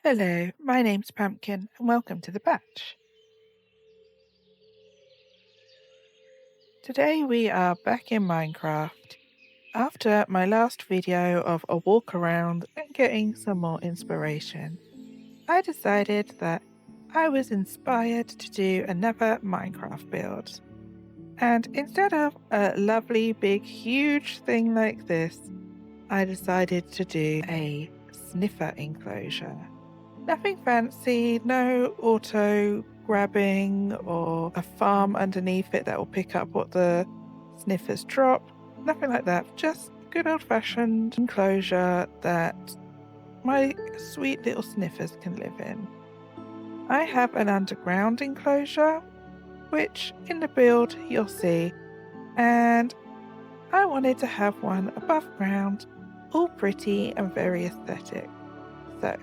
Hello, my name's Pumpkin and welcome to the patch. Today we are back in Minecraft after my last video of a walk around and getting some more inspiration. I decided that I was inspired to do another Minecraft build. And instead of a lovely big huge thing like this, I decided to do a sniffer enclosure. Nothing fancy, no auto grabbing or a farm underneath it that will pick up what the sniffers drop. Nothing like that. Just good old fashioned enclosure that my sweet little sniffers can live in. I have an underground enclosure, which in the build you'll see, and I wanted to have one above ground, all pretty and very aesthetic. So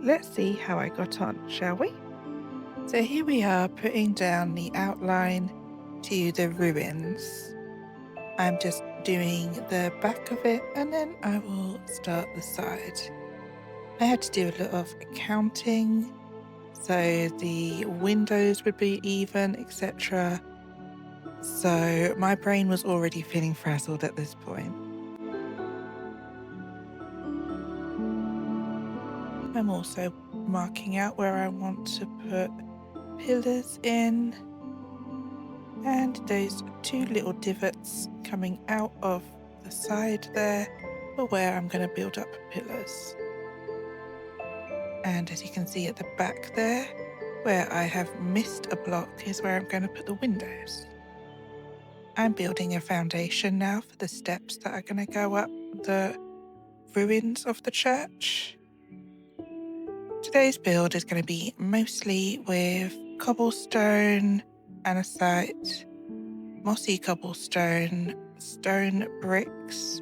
let's see how I got on, shall we? So here we are putting down the outline to the ruins. I'm just doing the back of it and then I will start the side. I had to do a lot of accounting so the windows would be even, etc. So my brain was already feeling frazzled at this point. I'm also marking out where I want to put pillars in. And those two little divots coming out of the side there are where I'm going to build up pillars. And as you can see at the back there, where I have missed a block is where I'm going to put the windows. I'm building a foundation now for the steps that are going to go up the ruins of the church. Today's build is going to be mostly with cobblestone, andesite, mossy cobblestone, stone bricks,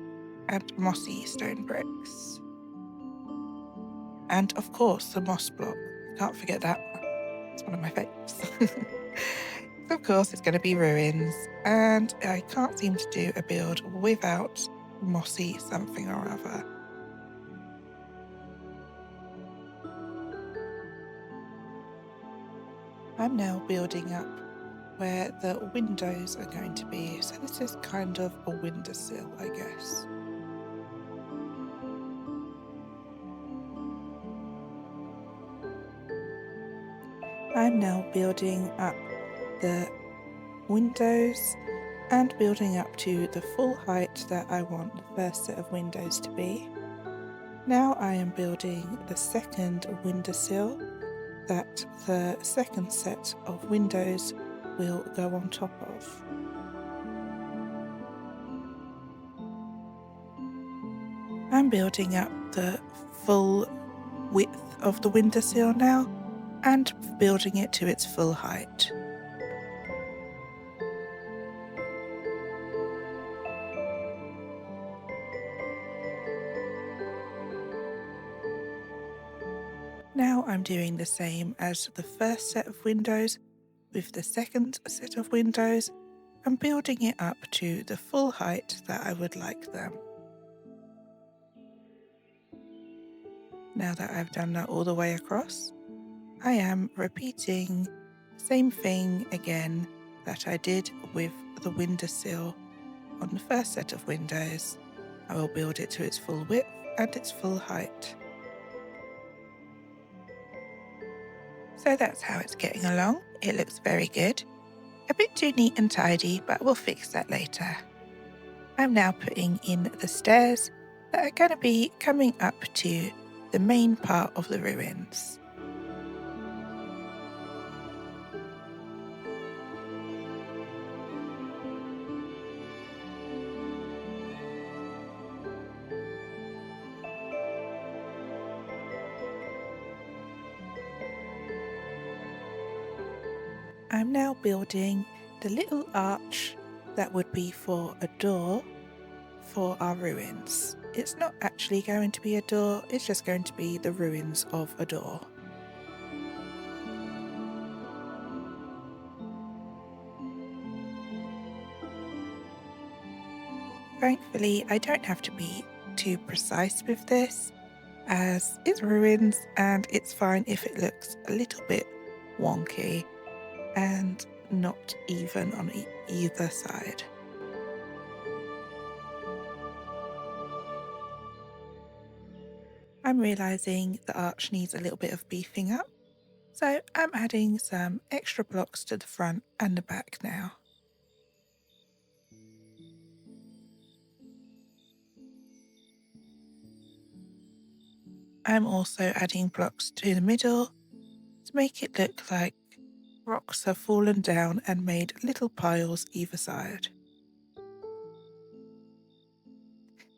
and mossy stone bricks. And of course, the moss block. Can't forget that one. It's one of my favourites. Of course, it's going to be ruins, and I can't seem to do a build without mossy something or other. I'm now building up where the windows are going to be. So this is kind of a windowsill, I guess. I'm now building up the windows and building up to the full height that I want the first set of windows to be. Now I am building the second windowsill that the second set of windows will go on top of. I'm building up the full width of the windowsill now and building it to its full height. Now I'm doing the same as the first set of windows with the second set of windows and building it up to the full height that I would like them. Now that I've done that all the way across, I am repeating the same thing again that I did with the windowsill on the first set of windows. I will build it to its full width and its full height. So that's how it's getting along. It looks very good. A bit too neat and tidy, but we'll fix that later. I'm now putting in the stairs that are going to be coming up to the main part of the ruins. I'm now building the little arch that would be for a door for our ruins. It's not actually going to be a door, it's just going to be the ruins of a door. Thankfully, I don't have to be too precise with this, as its ruins, and it's fine if it looks a little bit wonky and not even on either side. I'm realising the arch needs a little bit of beefing up, so I'm adding some extra blocks to the front and the back now. I'm also adding blocks to the middle to make it look like rocks have fallen down and made little piles either side.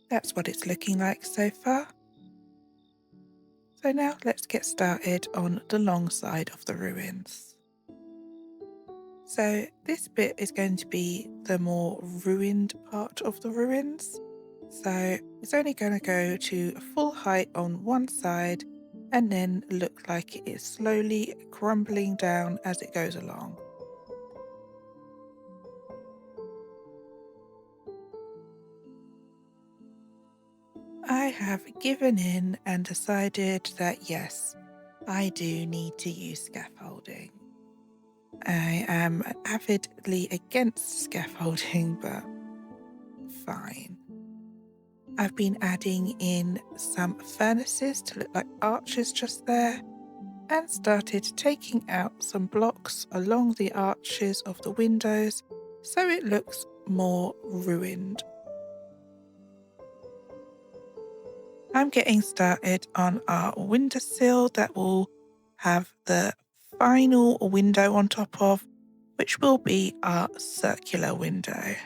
That's what it's looking like so far. So now let's get started on the long side of the ruins. So this bit is going to be the more ruined part of the ruins. So it's only going to go to full height on one side and then look like it is slowly crumbling down as it goes along. I have given in and decided that yes, I do need to use scaffolding. I am avidly against scaffolding, but fine. I've been adding in some furnaces to look like arches just there, and started taking out some blocks along the arches of the windows so it looks more ruined. I'm getting started on our windowsill that will have the final window on top of, which will be our circular window.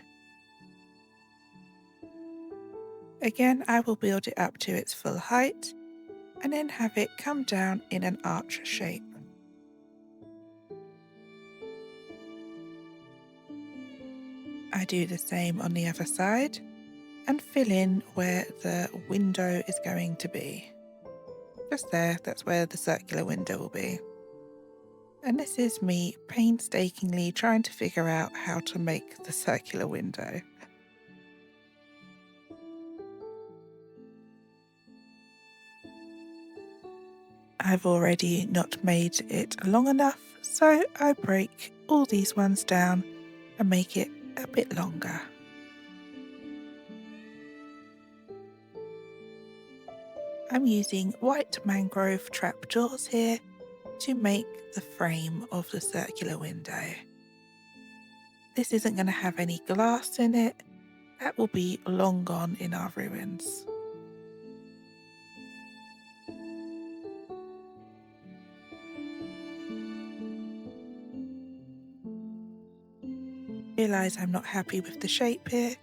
Again, I will build it up to its full height and then have it come down in an arch shape. I do the same on the other side and fill in where the window is going to be. Just there, that's where the circular window will be. And this is me painstakingly trying to figure out how to make the circular window. I've already not made it long enough, so I break all these ones down and make it a bit longer. I'm using white mangrove trapdoors here to make the frame of the circular window. This isn't going to have any glass in it. That will be long gone in our ruins. Realise I'm not happy with the shape here,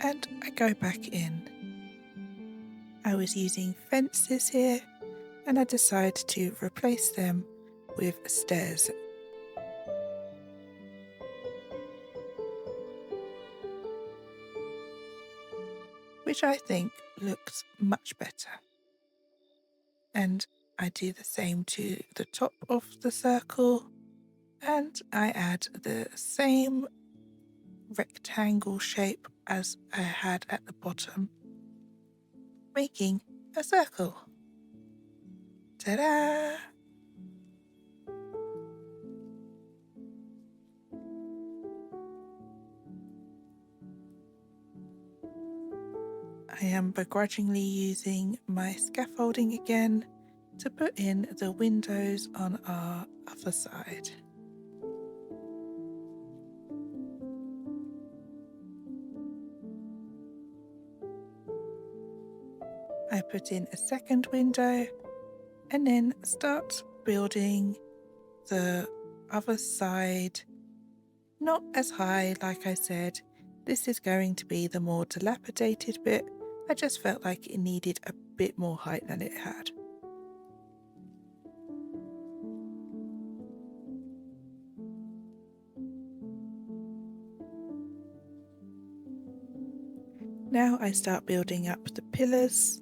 and I go back in. I was using fences here, and I decide to replace them with stairs. Which I think looks much better. And I do the same to the top of the circle, and I add the same rectangle shape as I had at the bottom, making a circle. Ta-da! I am begrudgingly using my scaffolding again to put in the windows on our other side. I put in a second window and then start building the other side, not as high like I said. This is going to be the more dilapidated bit. I just felt like it needed a bit more height than it had. Now I start building up the pillars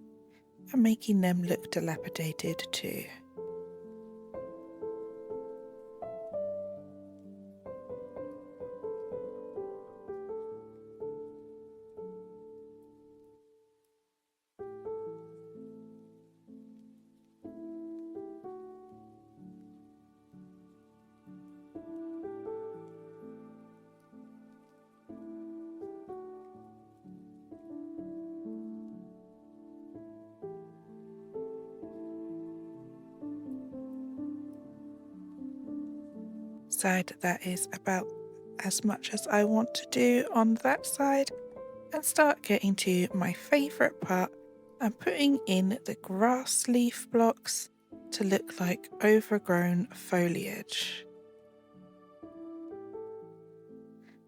and making them look dilapidated too. Decide that is about as much as I want to do on that side, and start getting to my favourite part. I'm putting in the grass leaf blocks to look like overgrown foliage.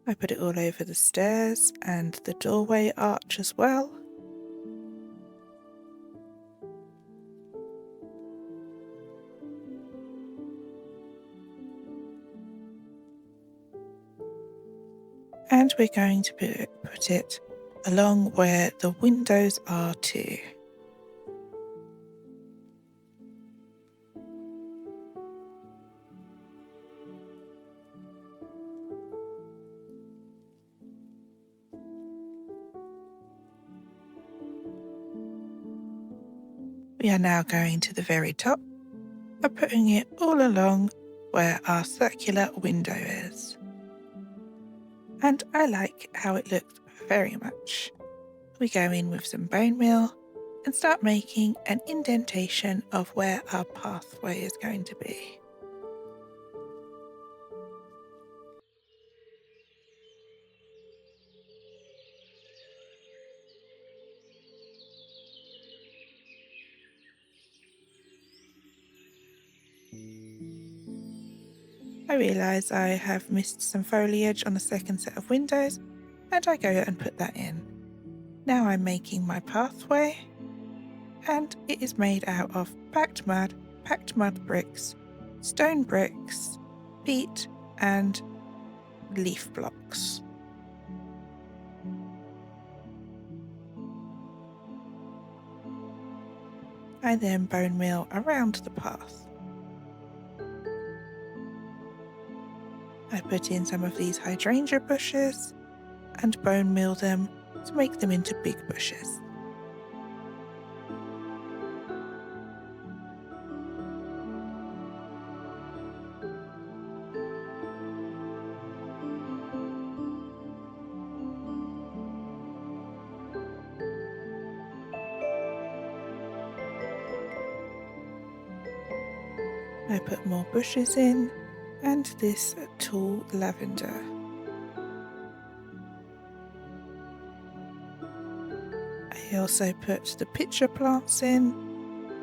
I put it all over the stairs and the doorway arch as well. And we're going to put it along where the windows are too. We are now going to the very top and putting it all along where our circular window is. And I like how it looks very much. We go in with some bone meal and start making an indentation of where our pathway is going to be. I realise I have missed some foliage on the second set of windows, and I go and put that in. Now I'm making my pathway, and it is made out of packed mud bricks, stone bricks, peat and leaf blocks. I then bone meal around the path. I put in some of these hydrangea bushes and bone meal them to make them into big bushes. I put more bushes in and this tall lavender. I also put the pitcher plants in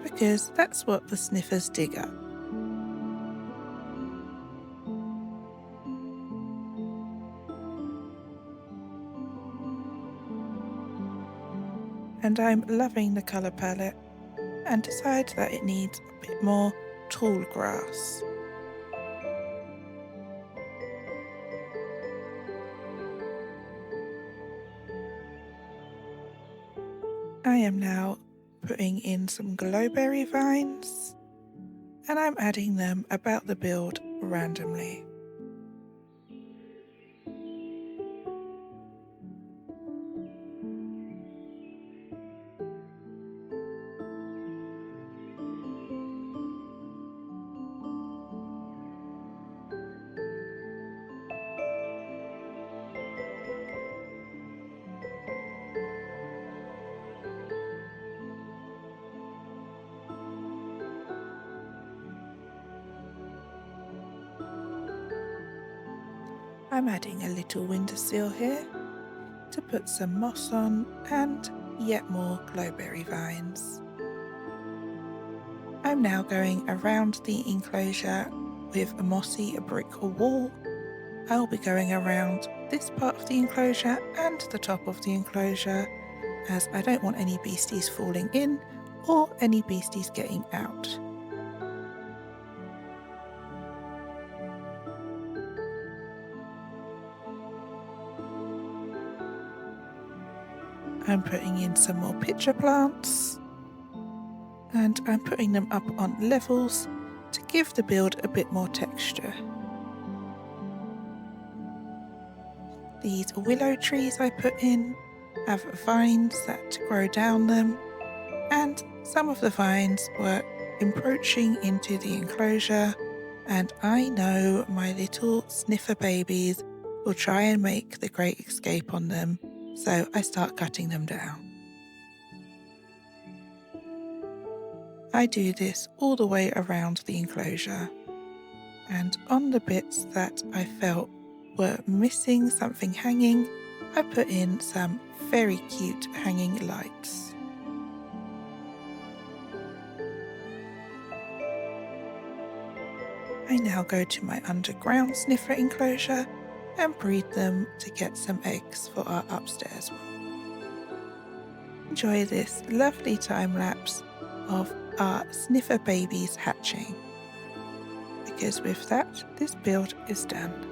because that's what the sniffers dig up. And I'm loving the colour palette and decide that it needs a bit more tall grass. I am now putting in some glowberry vines and I'm adding them about the build randomly. I'm adding a little windowsill here to put some moss on and yet more glowberry vines. I'm now going around the enclosure with a mossy brick wall. I'll be going around this part of the enclosure and the top of the enclosure, as I don't want any beasties falling in or any beasties getting out. I'm putting in some more pitcher plants and I'm putting them up on levels to give the build a bit more texture. These willow trees I put in have vines that grow down them, and some of the vines were encroaching into the enclosure, and I know my little sniffer babies will try and make the great escape on them, so I start cutting them down. I do this all the way around the enclosure. And on the bits that I felt were missing something hanging, I put in some very cute hanging lights. I now go to my underground sniffer enclosure and breed them to get some eggs for our upstairs one. Enjoy this lovely time lapse of our sniffer babies hatching, because with that, this build is done.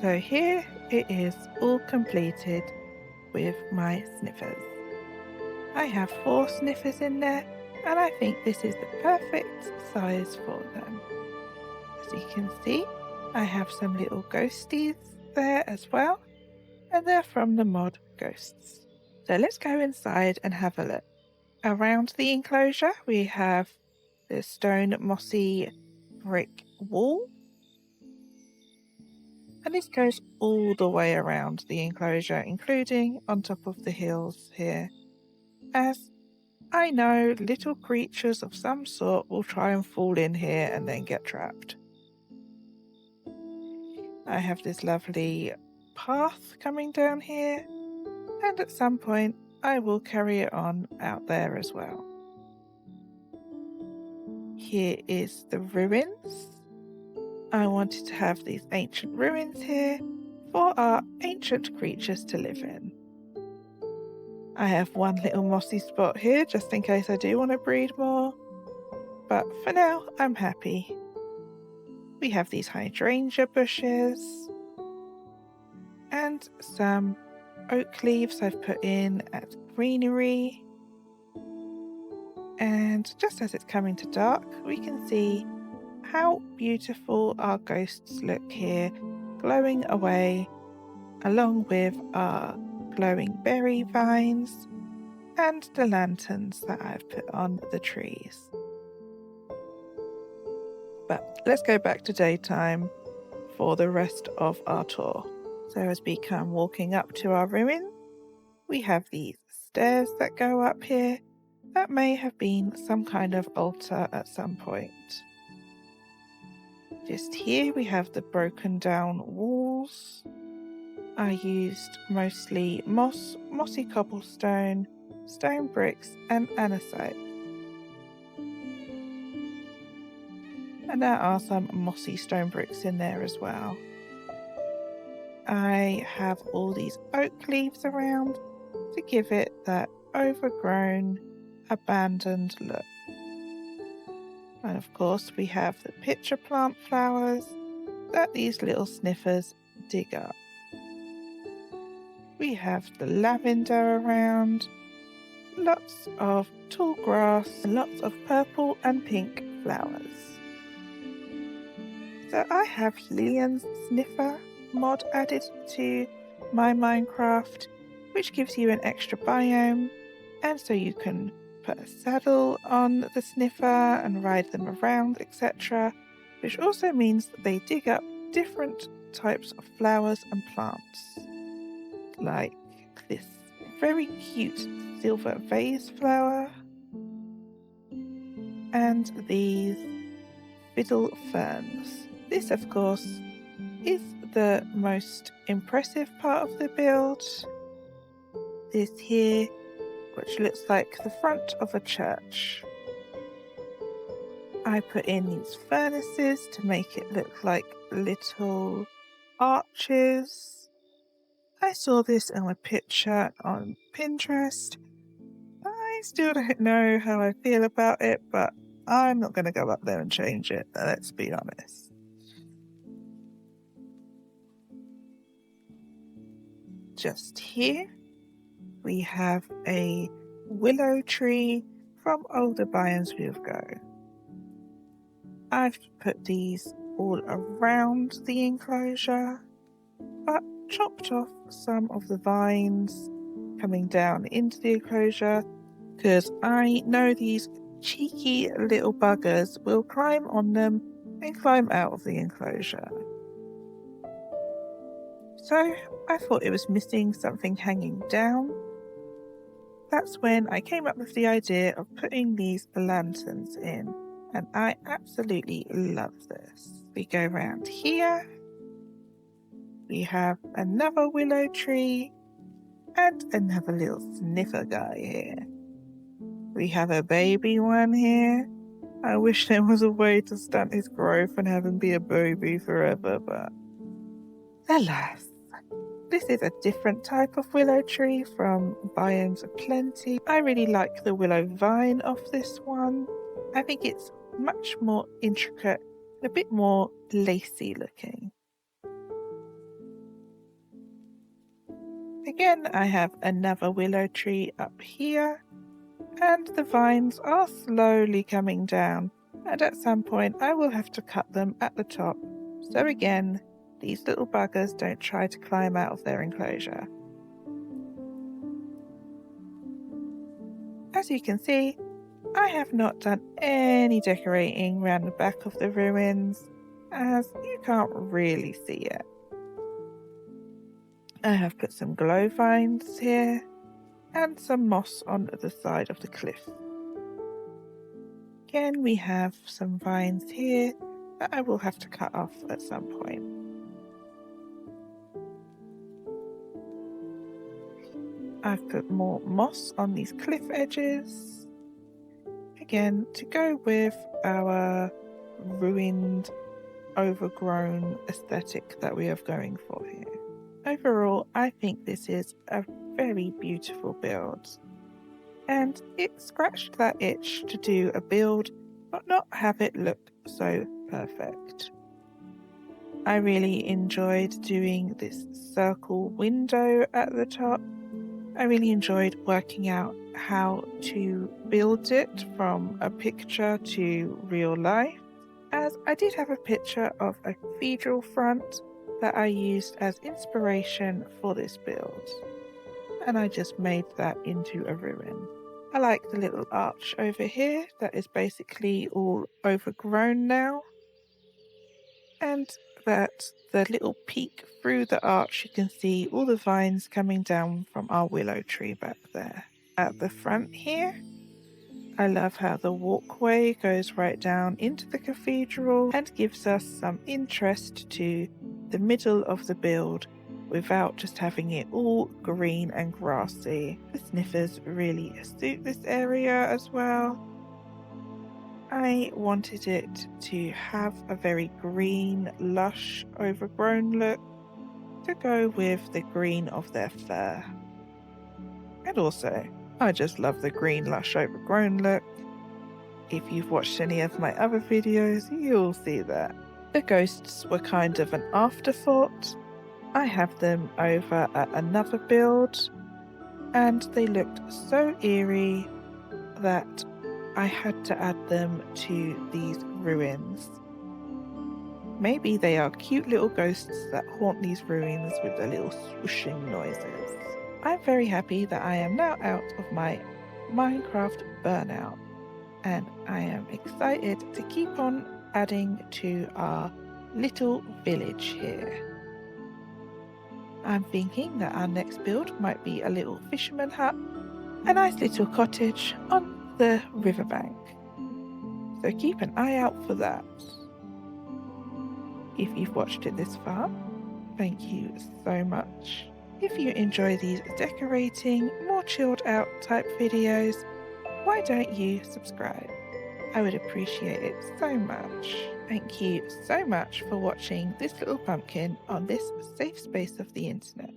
So here it is all completed with my sniffers. I have 4 sniffers in there, and I think this is the perfect size for them. As you can see, I have some little ghosties there as well, and they're from the mod Ghosts. So let's go inside and have a look. Around the enclosure, we have the stone mossy brick wall, and this goes all the way around the enclosure, including on top of the hills here, as I know little creatures of some sort will try and fall in here and then get trapped. I have this lovely path coming down here, and at some point I will carry it on out there as well. Here is the ruins. I wanted to have these ancient ruins here for our ancient creatures to live in. I have one little mossy spot here just in case I do want to breed more, but for now I'm happy. We have these hydrangea bushes and some oak leaves I've put in as greenery. And just as it's coming to dark, we can see how beautiful our ghosts look here, glowing away, along with our glowing berry vines and the lanterns that I've put on the trees. But let's go back to daytime for the rest of our tour. So as we come walking up to our ruin, we have these stairs that go up here. That may have been some kind of altar at some point. Just here we have the broken down walls. I used mostly mossy cobblestone, stone bricks and andesite. And there are some mossy stone bricks in there as well. I have all these oak leaves around to give it that overgrown, abandoned look. And of course we have the pitcher plant flowers that these little sniffers dig up. We have the lavender around, lots of tall grass, and lots of purple and pink flowers. So I have Lillian's Sniffer mod added to my Minecraft, which gives you an extra biome, and so you can put a saddle on the sniffer and ride them around, etc., which also means that they dig up different types of flowers and plants, like this very cute silver vase flower and these fiddle ferns. This, of course, is the most impressive part of the build. This here, which looks like the front of a church. I put in these furnaces to make it look like little arches. I saw this in a picture on Pinterest. I still don't know how I feel about it, but I'm not going to go up there and change it, let's be honest. just here, we have a willow tree from older biomes with Go. I've put these all around the enclosure, but chopped off some of the vines coming down into the enclosure because I know these cheeky little buggers will climb on them and climb out of the enclosure. So I thought it was missing something hanging down. That's when I came up with the idea of putting these lanterns in, and I absolutely love this. We go around here, we have another willow tree and another little sniffer guy here. We have a baby one here. I wish there was a way to stunt his growth and have him be a baby forever, but alas. This is a different type of willow tree from Biomes of Plenty. I really like the willow vine of this one. I think it's much more intricate, a bit more lacy looking. Again, I have another willow tree up here, and the vines are slowly coming down, and at some point I will have to cut them at the top. So again, these little buggers don't try to climb out of their enclosure. As you can see, I have not done any decorating around the back of the ruins, as you can't really see it. I have put some glow vines here and some moss on the side of the cliff. Again, we have some vines here that I will have to cut off at some point. I've put more moss on these cliff edges, again to go with our ruined, overgrown aesthetic that we are going for here. Overall, I think this is a very beautiful build, and it scratched that itch to do a build but not have it look so perfect. I really enjoyed doing this circle window at the top. I really enjoyed working out how to build it from a picture to real life, as I did have a picture of a cathedral front that I used as inspiration for this build, and I just made that into a ruin. I like the little arch over here that is basically all overgrown now, and that the little peek through the arch you can see all the vines coming down from our willow tree back there. At the front here, I love how the walkway goes right down into the cathedral and gives us some interest to the middle of the build without just having it all green and grassy. The sniffers really suit this area as well. I wanted it to have a very green, lush, overgrown look to go with the green of their fur. And also, I just love the green, lush, overgrown look. If you've watched any of my other videos, you'll see that. The ghosts were kind of an afterthought. I have them over at another build, and they looked so eerie that I had to add them to these ruins. Maybe they are cute little ghosts that haunt these ruins with their little swooshing noises. I'm very happy that I am now out of my Minecraft burnout, and I am excited to keep on adding to our little village here. I'm thinking that our next build might be a little fisherman hut, a nice little cottage on the riverbank. So keep an eye out for that. If you've watched it this far, thank you so much. If you enjoy these decorating, more chilled out type videos, why don't you subscribe? I would appreciate it so much. Thank you so much for watching this little pumpkin on this safe space of the internet.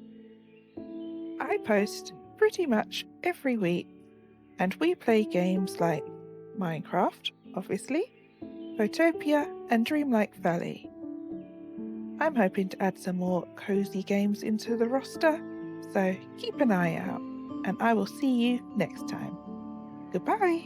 I post pretty much every week, and we play games like Minecraft, obviously, Photopia and Dreamlike Valley. I'm hoping to add some more cozy games into the roster, So keep an eye out, and I will see you next time. Goodbye.